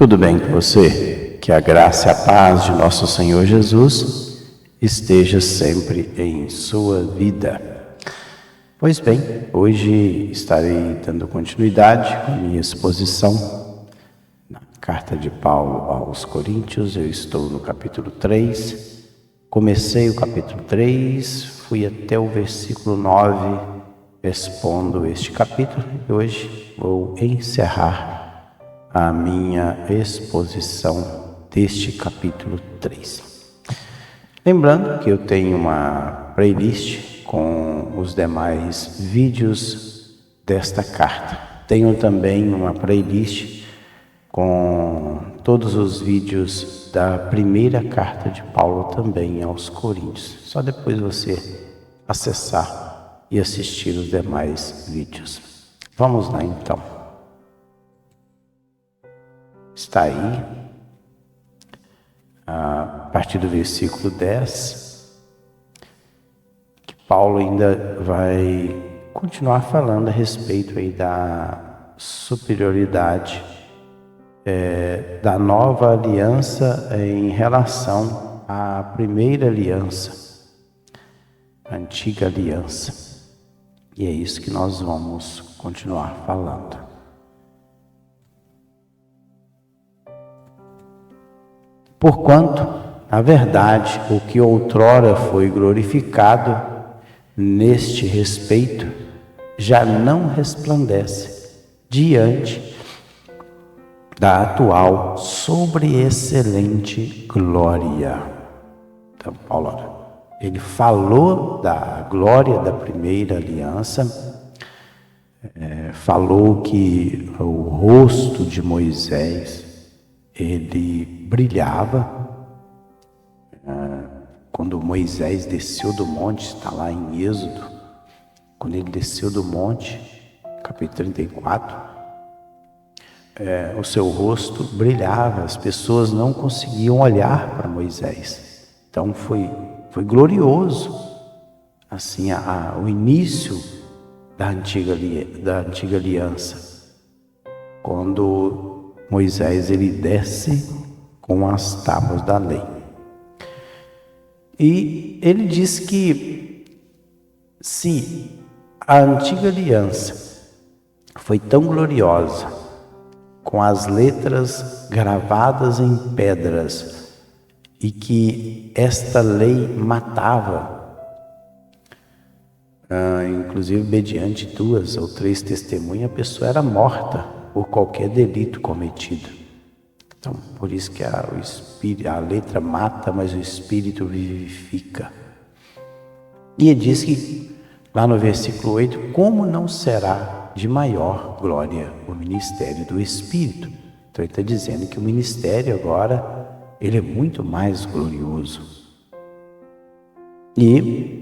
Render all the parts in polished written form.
Tudo bem com você? Que a graça e a paz de nosso Senhor Jesus esteja sempre em sua vida. Pois bem, hoje estarei dando continuidade com a minha exposição na carta de Paulo aos Coríntios. Eu estou no capítulo 3. Comecei o capítulo 3, fui até o versículo 9, expondo este capítulo e hoje vou encerrar a minha exposição deste capítulo 3. Lembrando que eu tenho uma playlist com os demais vídeos desta carta. Tenho também uma playlist com todos os vídeos da primeira carta de Paulo também aos Coríntios. Só depois você acessar e assistir os demais vídeos. Vamos lá então. Está aí, a partir do versículo 10, que Paulo ainda vai continuar falando a respeito aí da superioridade da nova aliança em relação à primeira aliança, a antiga aliança. E é isso que nós vamos continuar falando. Porquanto, na verdade, o que outrora foi glorificado neste respeito já não resplandece diante da atual sobreexcelente glória. Então, Paulo, ele falou da glória da primeira aliança, falou que o rosto de Moisés ele brilhava. Quando Moisés desceu do monte, está lá em Êxodo, quando ele desceu do monte, capítulo 34, o seu rosto brilhava, as pessoas não conseguiam olhar para Moisés. Então foi glorioso, assim, o início da antiga aliança, quando Moisés ele desce com as tábuas da lei. E ele diz que se a antiga aliança foi tão gloriosa, com as letras gravadas em pedras, e que esta lei matava, inclusive mediante 2 ou 3 testemunhas, a pessoa era morta por qualquer delito cometido. Então, por isso que a letra mata, mas o Espírito vivifica. E ele diz que, lá no versículo 8, como não será de maior glória o ministério do Espírito? Então, ele está dizendo que o ministério agora, ele é muito mais glorioso. E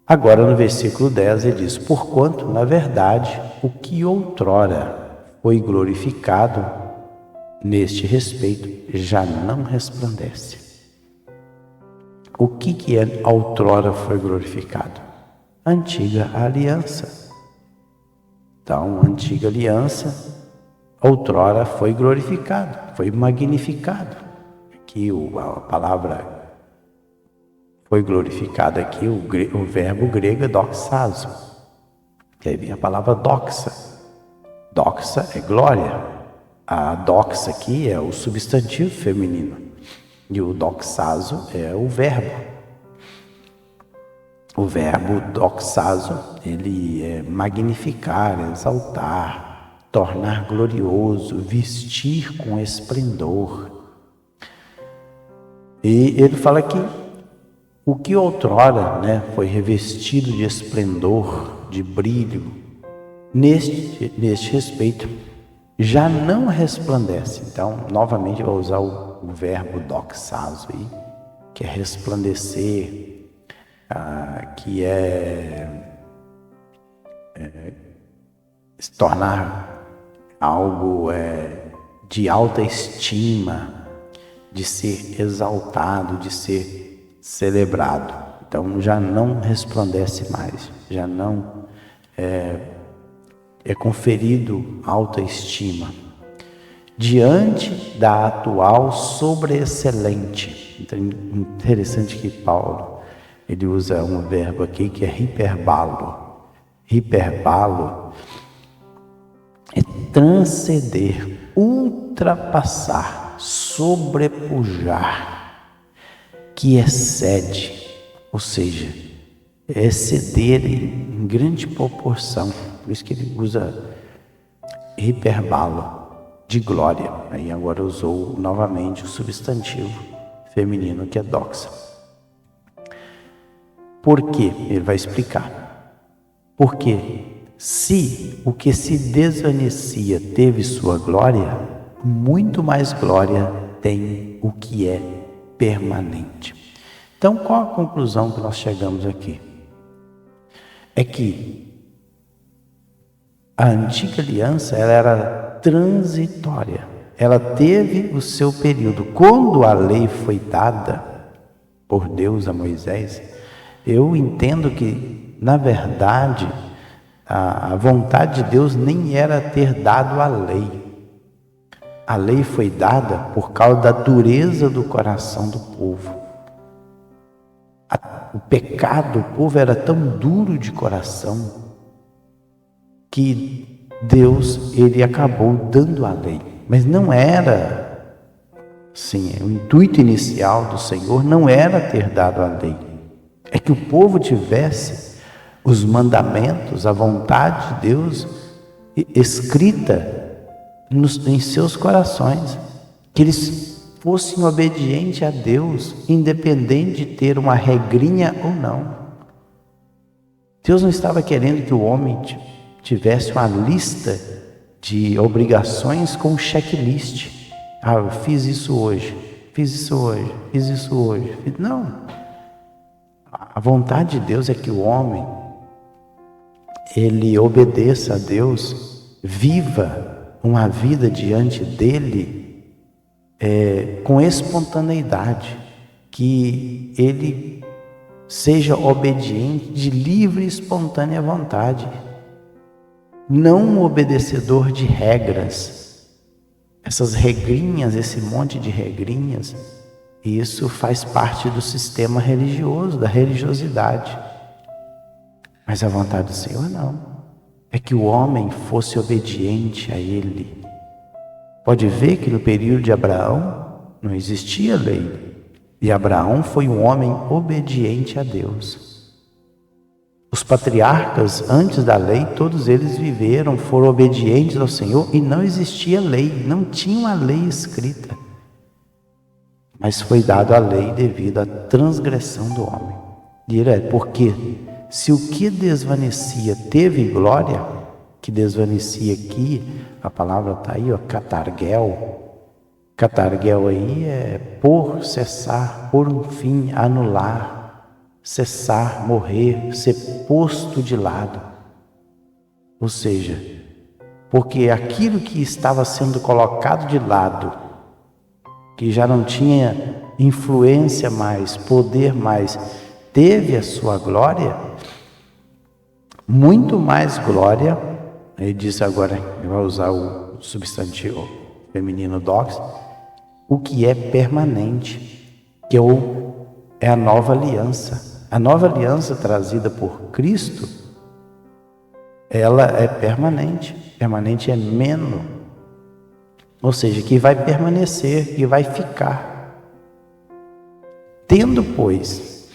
agora no versículo 10 ele diz: porquanto, na verdade, o que outrora foi glorificado neste respeito já não resplandece. O que outrora foi glorificado? A antiga aliança. Então, a antiga aliança outrora foi glorificado, foi magnificado. Aqui a palavra foi glorificada aqui, o verbo grego é doxazo. E aí vem a palavra doxa. Doxa é glória. A doxa aqui é o substantivo feminino. E o doxazo é o verbo. O verbo doxazo, ele é magnificar, exaltar, tornar glorioso, vestir com esplendor. E ele fala que o que outrora, foi revestido de esplendor, de brilho, neste respeito, já não resplandece. Então, novamente, eu vou usar o verbo doxazo aí, que é resplandecer, que se tornar algo de alta estima, de ser exaltado, de ser celebrado. Então já não resplandece mais, já não é conferido alta estima. diante da atual sobreexcelente. Então, interessante que Paulo, ele usa um verbo aqui que é hiperbalo. Hiperbalo é transcender, ultrapassar, sobrepujar, que excede, ou seja, exceder em grande proporção. Por isso que ele usa hiperbalo, de glória. Aí agora usou novamente o substantivo feminino que é doxa. Por quê? Ele vai explicar. Porque se o que se desvanecia teve sua glória, muito mais glória tem o que é permanente. Então, qual a conclusão que nós chegamos aqui? É que a antiga aliança ela era transitória. Ela teve o seu período. Quando a lei foi dada por Deus a Moisés, eu entendo que, na verdade, a vontade de Deus nem era ter dado a lei. A lei foi dada por causa da dureza do coração do povo. O pecado do povo era tão duro de coração que Deus, ele acabou dando a lei. Mas não era, sim, o intuito inicial do Senhor não era ter dado a lei. É que o povo tivesse os mandamentos, a vontade de Deus escrita em seus corações, que eles fossem obedientes a Deus, independente de ter uma regrinha ou não. Deus não estava querendo que o homem tivesse uma lista de obrigações com um checklist. Eu fiz isso hoje, fiz isso hoje, fiz isso hoje. Não. A vontade de Deus é que o homem, ele obedeça a Deus, viva uma vida diante dele com espontaneidade, que ele seja obediente de livre e espontânea vontade, não um obedecedor de regras. Essas regrinhas, esse monte de regrinhas, isso faz parte do sistema religioso, da religiosidade. Mas a vontade do Senhor não. É que o homem fosse obediente a Ele. Pode ver que no período de Abraão não existia lei. E Abraão foi um homem obediente a Deus. Os patriarcas, antes da lei, todos eles viveram, foram obedientes ao Senhor e não existia lei, não tinha uma lei escrita. Mas foi dado a lei devido à transgressão do homem. Porque se o que desvanecia teve glória, que desvanecia aqui, a palavra está aí, catargel. Catargel aí é por cessar, por um fim, anular, cessar, morrer, ser posto de lado. Ou seja, porque aquilo que estava sendo colocado de lado, que já não tinha influência mais, poder mais, teve a sua glória, muito mais glória. Ele disse agora, ele vai usar o substantivo feminino dox, o que é permanente, que é a nova aliança. A nova aliança trazida por Cristo, ela é permanente. Permanente é meno, ou seja, que vai permanecer, que vai ficar. Tendo, pois,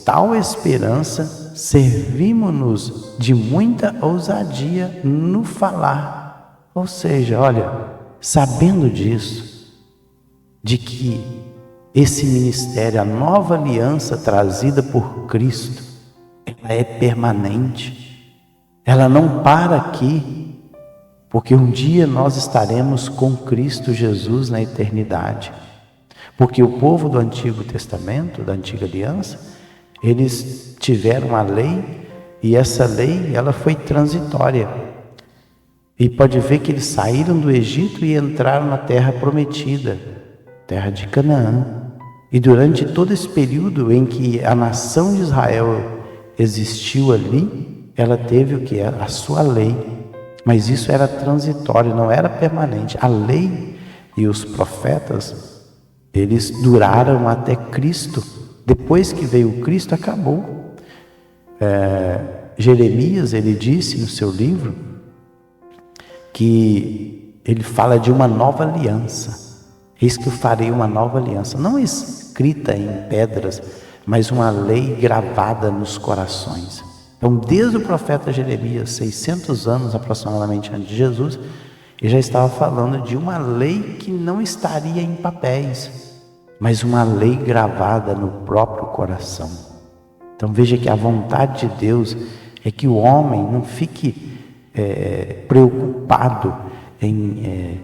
tal esperança, servimos-nos de muita ousadia no falar. Ou seja, sabendo disso, de que esse ministério, a nova aliança trazida por Cristo, ela é permanente, ela não para aqui, porque um dia nós estaremos com Cristo Jesus na eternidade. Porque o povo do Antigo Testamento, da Antiga Aliança, eles tiveram a lei, e essa lei ela foi transitória. E pode ver que eles saíram do Egito e entraram na terra prometida, terra de Canaã. E durante todo esse período em que a nação de Israel existiu ali, ela teve o que? A sua lei. Mas isso era transitório, não era permanente. A lei e os profetas, eles duraram até Cristo. Depois que veio Cristo, acabou. Jeremias, ele disse no seu livro que ele fala de uma nova aliança. Eis que eu farei uma nova aliança, não escrita em pedras, mas uma lei gravada nos corações. Então, desde o profeta Jeremias, 600 anos aproximadamente antes de Jesus, ele já estava falando de uma lei que não estaria em papéis, mas uma lei gravada no próprio coração. Então veja que a vontade de Deus é que o homem não fique preocupado em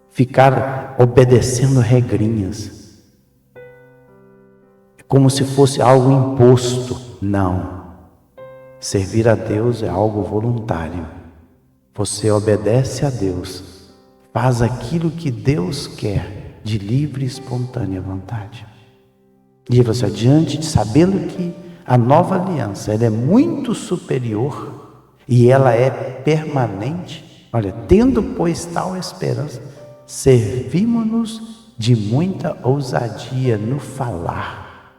ficar obedecendo regrinhas, como se fosse algo imposto. Não. Servir a Deus é algo voluntário. Você obedece a Deus, faz aquilo que Deus quer, de livre e espontânea vontade. E você adiante, sabendo que a nova aliança ela é muito superior e ela é permanente. Olha, tendo pois tal esperança, servimos-nos de muita ousadia no falar.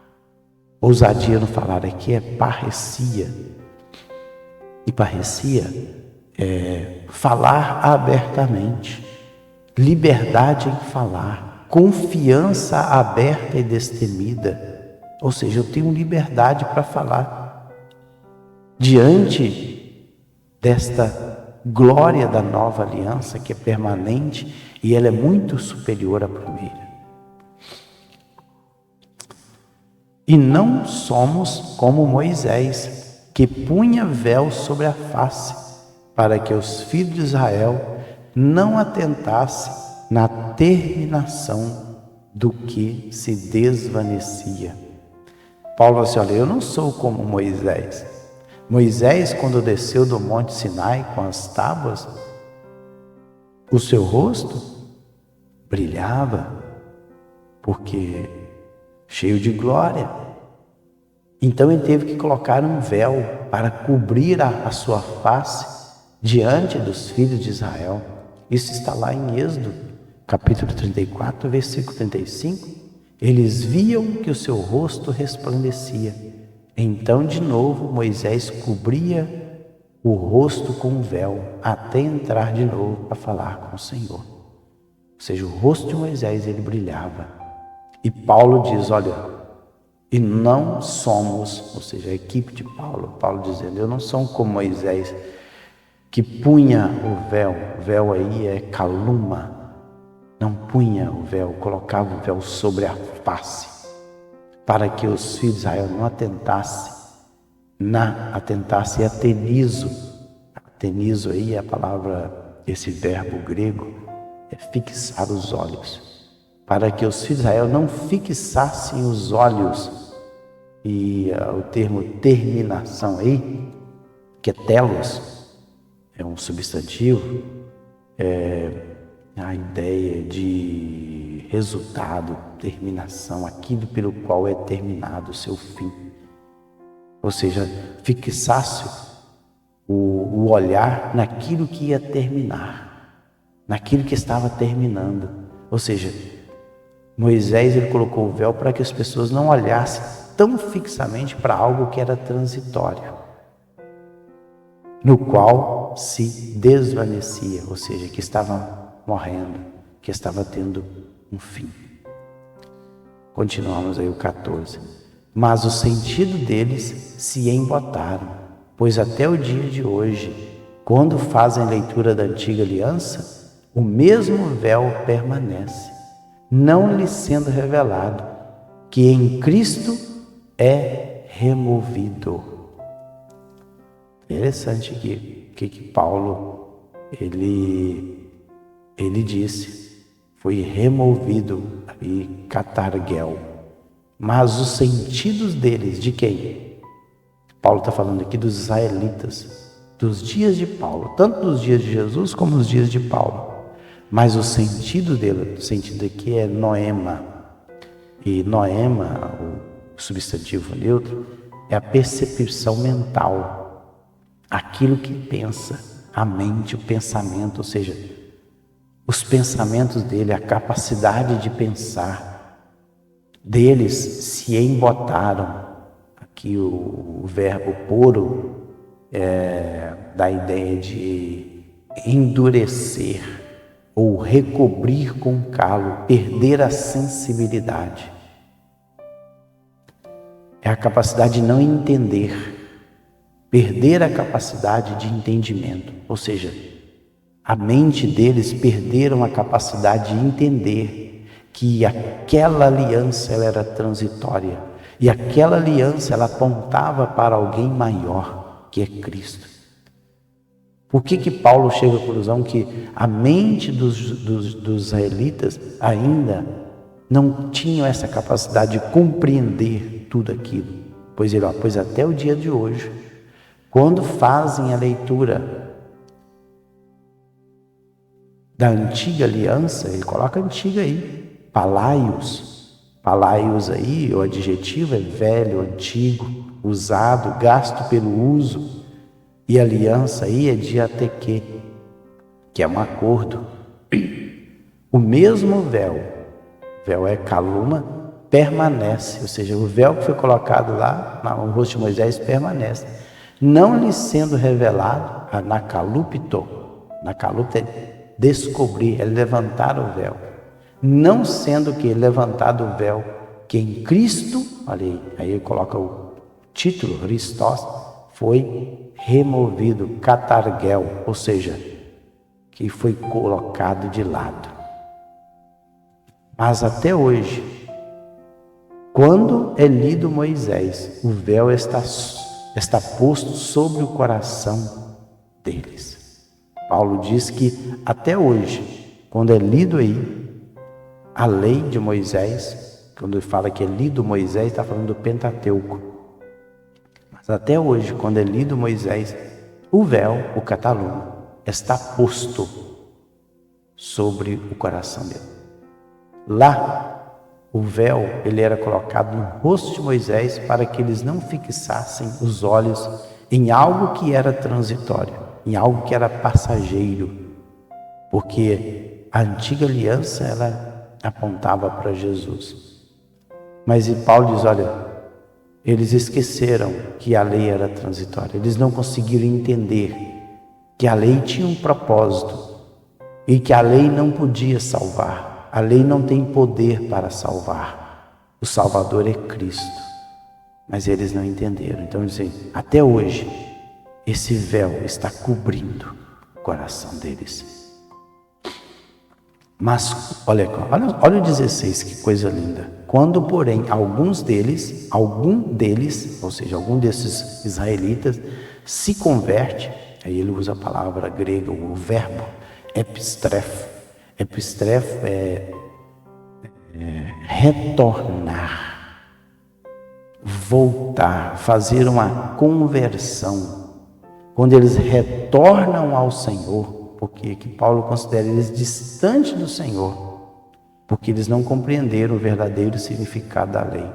Ousadia no falar aqui é parresia. E parresia é falar abertamente, liberdade em falar, confiança aberta e destemida. Ou seja, eu tenho liberdade para falar diante desta glória da nova aliança que é permanente e ela é muito superior à primeira. E não somos como Moisés, que punha véu sobre a face, para que os filhos de Israel não atentassem na terminação do que se desvanecia. Paulo disse, olha, eu não sou como Moisés. Moisés, quando desceu do monte Sinai com as tábuas, o seu rosto brilhava, porque cheio de glória. Então ele teve que colocar um véu para cobrir a sua face diante dos filhos de Israel. Isso está lá em Êxodo, capítulo 34, versículo 35. Eles viam que o seu rosto resplandecia. Então, de novo, Moisés cobria o rosto com um véu, até entrar de novo para falar com o Senhor. Ou seja, o rosto de Moisés, ele brilhava. E Paulo diz, olha, e não somos, ou seja, a equipe de Paulo dizendo, eu não sou como Moisés, que punha o véu aí é caluma, não punha o véu, colocava o véu sobre a face, para que os filhos de Israel não atentassem atenizo. Atenizo aí é a palavra, esse verbo grego, é fixar os olhos. Para que os filhos de Israel não fixassem os olhos. E o termo terminação aí, que é telos, é um substantivo, é a ideia de resultado, terminação, aquilo pelo qual é terminado o seu fim. Ou seja, fixasse o olhar naquilo que ia terminar, naquilo que estava terminando. Ou seja, Moisés ele colocou o véu para que as pessoas não olhassem tão fixamente para algo que era transitório, no qual se desvanecia, ou seja, que estava morrendo, que estava tendo um fim. Continuamos aí o 14. Mas o sentido deles se embotaram, pois até o dia de hoje, quando fazem leitura da antiga aliança, o mesmo véu permanece, não lhe sendo revelado, que em Cristo é removido. Interessante que Paulo ele disse, foi removido aí, catarguel. Mas os sentidos deles, de quem? Paulo está falando aqui dos israelitas, dos dias de Paulo, tanto dos dias de Jesus como nos dias de Paulo. Mas o sentido dele, o sentido aqui é noema. E noema, o substantivo neutro, é a percepção mental, aquilo que pensa, a mente, o pensamento, ou seja, os pensamentos dele, a capacidade de pensar deles se embotaram. Aqui o verbo poro dá a ideia de endurecer ou recobrir com calo, perder a sensibilidade. É a capacidade de não entender, perder a capacidade de entendimento, ou seja, a mente deles perderam a capacidade de entender que aquela aliança ela era transitória e aquela aliança ela apontava para alguém maior, que é Cristo. Por que Paulo chega à conclusão que a mente dos israelitas ainda não tinham essa capacidade de compreender tudo aquilo? Pois até o dia de hoje, quando fazem a leitura da antiga aliança, ele coloca antiga aí, palaios aí, o adjetivo é velho, antigo, usado, gasto pelo uso, e aliança aí é diateque, que é um acordo. O mesmo véu é caluma, permanece, ou seja, o véu que foi colocado lá no rosto de Moisés permanece, não lhe sendo revelado, anakalupto é descobrir, é levantar o véu, não sendo que levantado o véu, que em Cristo, olha aí ele coloca o título, Christos, foi removido, catargel, ou seja, que foi colocado de lado. Mas até hoje, quando é lido Moisés, o véu está posto sobre o coração deles. Paulo diz que até hoje, quando é lido aí a lei de Moisés, quando ele fala que é lido Moisés, está falando do Pentateuco. Mas até hoje, quando é lido Moisés, o véu, o catalum, está posto sobre o coração dele. Lá, o véu, ele era colocado no rosto de Moisés para que eles não fixassem os olhos em algo que era transitório, em algo que era passageiro, porque a antiga aliança ela apontava para Jesus. Mas Paulo diz, olha, eles esqueceram que a lei era transitória, eles não conseguiram entender que a lei tinha um propósito e que a lei não podia salvar, a lei não tem poder para salvar, o Salvador é Cristo, mas eles não entenderam. Então dizem, até hoje esse véu está cobrindo o coração deles. Mas, olha o 16, que coisa linda. Quando, porém, algum deles, ou seja, algum desses israelitas, se converte, aí ele usa a palavra grega, o verbo epistref. Epistref é retornar, voltar, fazer uma conversão. Quando eles retornam ao Senhor, porque que Paulo considera eles distantes do Senhor, porque eles não compreenderam o verdadeiro significado da lei.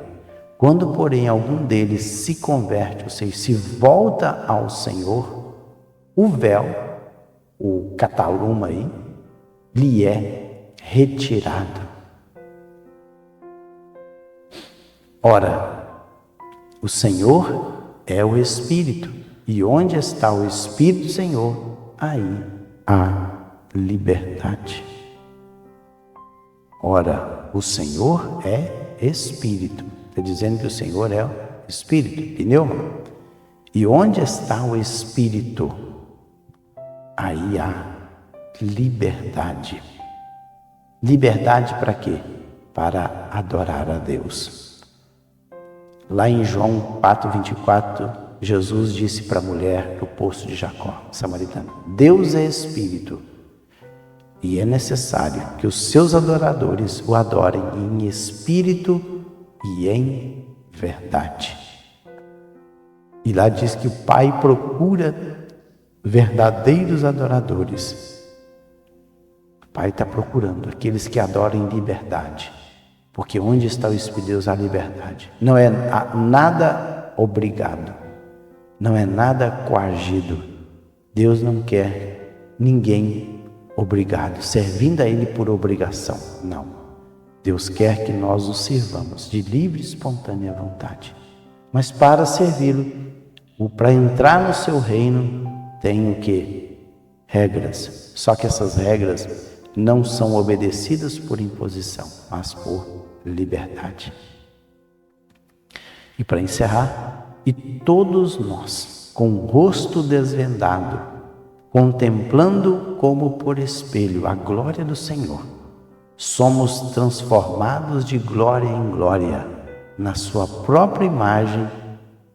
Quando, porém, algum deles se converte, ou seja, se volta ao Senhor, o véu, o cataluma aí, lhe é retirado. Ora, o Senhor é o Espírito. E onde está o Espírito do Senhor, aí há liberdade. Ora, o Senhor é Espírito. Está dizendo que o Senhor é o Espírito, pneuma. E onde está o Espírito, aí há liberdade. Liberdade para quê? Para adorar a Deus. Lá em João 4:24, Jesus disse para a mulher do poço de Jacó, samaritana, Deus é Espírito e é necessário que os seus adoradores o adorem em espírito e em verdade. E lá diz que o Pai procura verdadeiros adoradores. O Pai está procurando aqueles que adoram em liberdade, porque onde está o Espírito de Deus há liberdade. Não é nada obrigado. Não é nada coagido, Deus não quer ninguém obrigado, servindo a Ele por obrigação. Não. Deus quer que nós o sirvamos de livre e espontânea vontade. Mas para servi-lo, para entrar no seu reino, tem o quê? Regras. Só que essas regras não são obedecidas por imposição, mas por liberdade. E para encerrar, e todos nós, com o rosto desvendado, contemplando como por espelho a glória do Senhor, somos transformados de glória em glória, na sua própria imagem,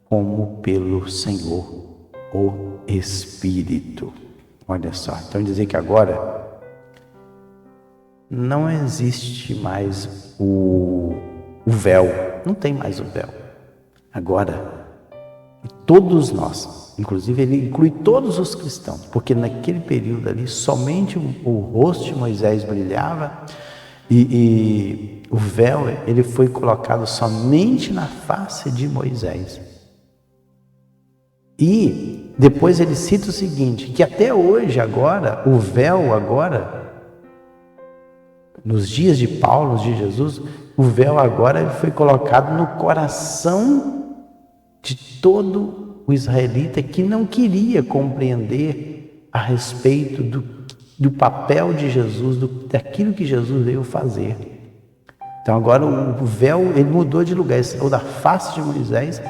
como pelo Senhor, o Espírito. Olha só, então dizer que agora não existe mais o véu, não tem mais o véu. Agora, todos nós, inclusive ele inclui todos os cristãos, porque naquele período ali somente o rosto de Moisés brilhava e o véu ele foi colocado somente na face de Moisés. E depois ele cita o seguinte, que até hoje agora, o véu agora, nos dias de Paulo, de Jesus, o véu agora foi colocado no coração de todo o israelita que não queria compreender a respeito do papel de Jesus, daquilo que Jesus veio fazer. Então agora o véu ele mudou de lugar, saiu da face de Moisés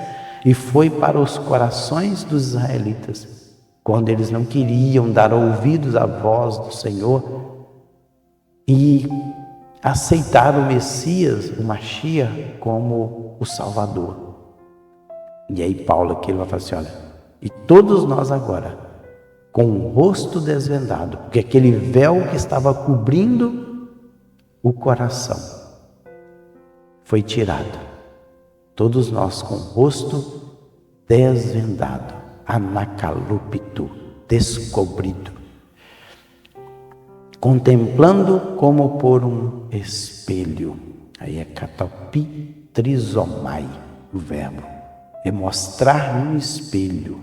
e foi para os corações dos israelitas, quando eles não queriam dar ouvidos à voz do Senhor e aceitar o Messias, o Mashiach, como o Salvador. E aí Paulo aqui ele vai falar assim, olha, e todos nós agora, com o rosto desvendado, porque aquele véu que estava cobrindo o coração foi tirado. Todos nós com o rosto desvendado, anacalúpito, descobrido, contemplando como por um espelho. Aí é katapi trisomai, o verbo. É mostrar no espelho,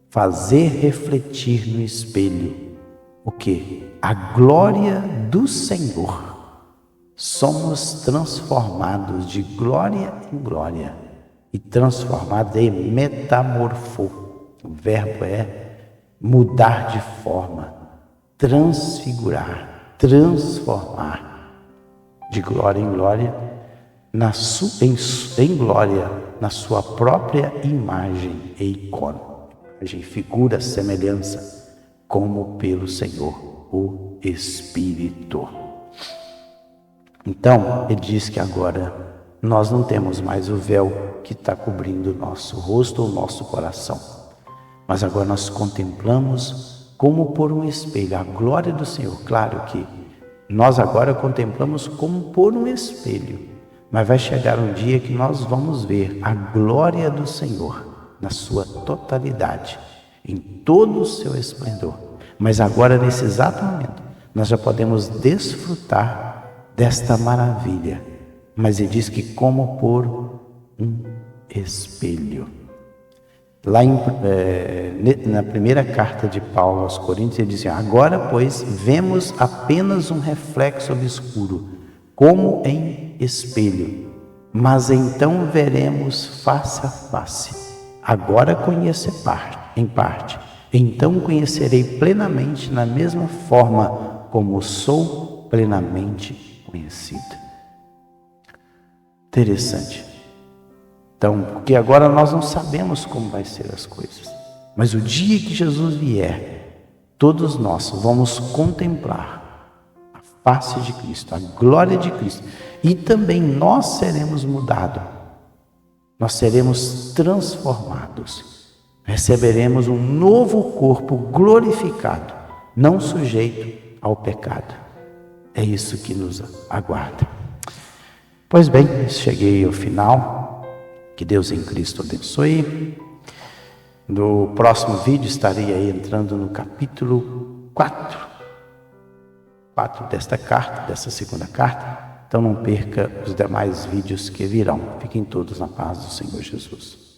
fazer refletir no espelho. O quê? A glória do Senhor. Somos transformados de glória em glória e transformados em metamorfo. O verbo é mudar de forma, transfigurar, transformar de glória em glória, em glória, na sua própria imagem e icona, imagem, figura, semelhança, como pelo Senhor, o Espírito. Então, ele diz que agora nós não temos mais o véu que está cobrindo o nosso rosto ou o nosso coração, mas agora nós contemplamos como por um espelho a glória do Senhor. Claro que nós agora contemplamos como por um espelho, mas vai chegar um dia que nós vamos ver a glória do Senhor na sua totalidade, em todo o seu esplendor. Mas agora, nesse exato momento, nós já podemos desfrutar desta maravilha, mas ele diz que como por um espelho. Lá na primeira carta de Paulo aos Coríntios, ele diz assim, agora, pois, vemos apenas um reflexo obscuro, como em espelho, mas então veremos face a face. Agora conheço em parte, então conhecerei plenamente, na mesma forma como sou plenamente conhecido. Interessante. Então, porque agora nós não sabemos como vai ser as coisas, mas o dia que Jesus vier, todos nós vamos contemplar a face de Cristo, a glória de Cristo, e também nós seremos mudados, nós seremos transformados, receberemos um novo corpo glorificado, não sujeito ao pecado. É isso que nos aguarda. Pois bem, cheguei ao final. Que Deus em Cristo abençoe. No próximo vídeo estarei aí entrando no capítulo 4 desta carta, dessa segunda carta. Então não perca os demais vídeos que virão. Fiquem todos na paz do Senhor Jesus.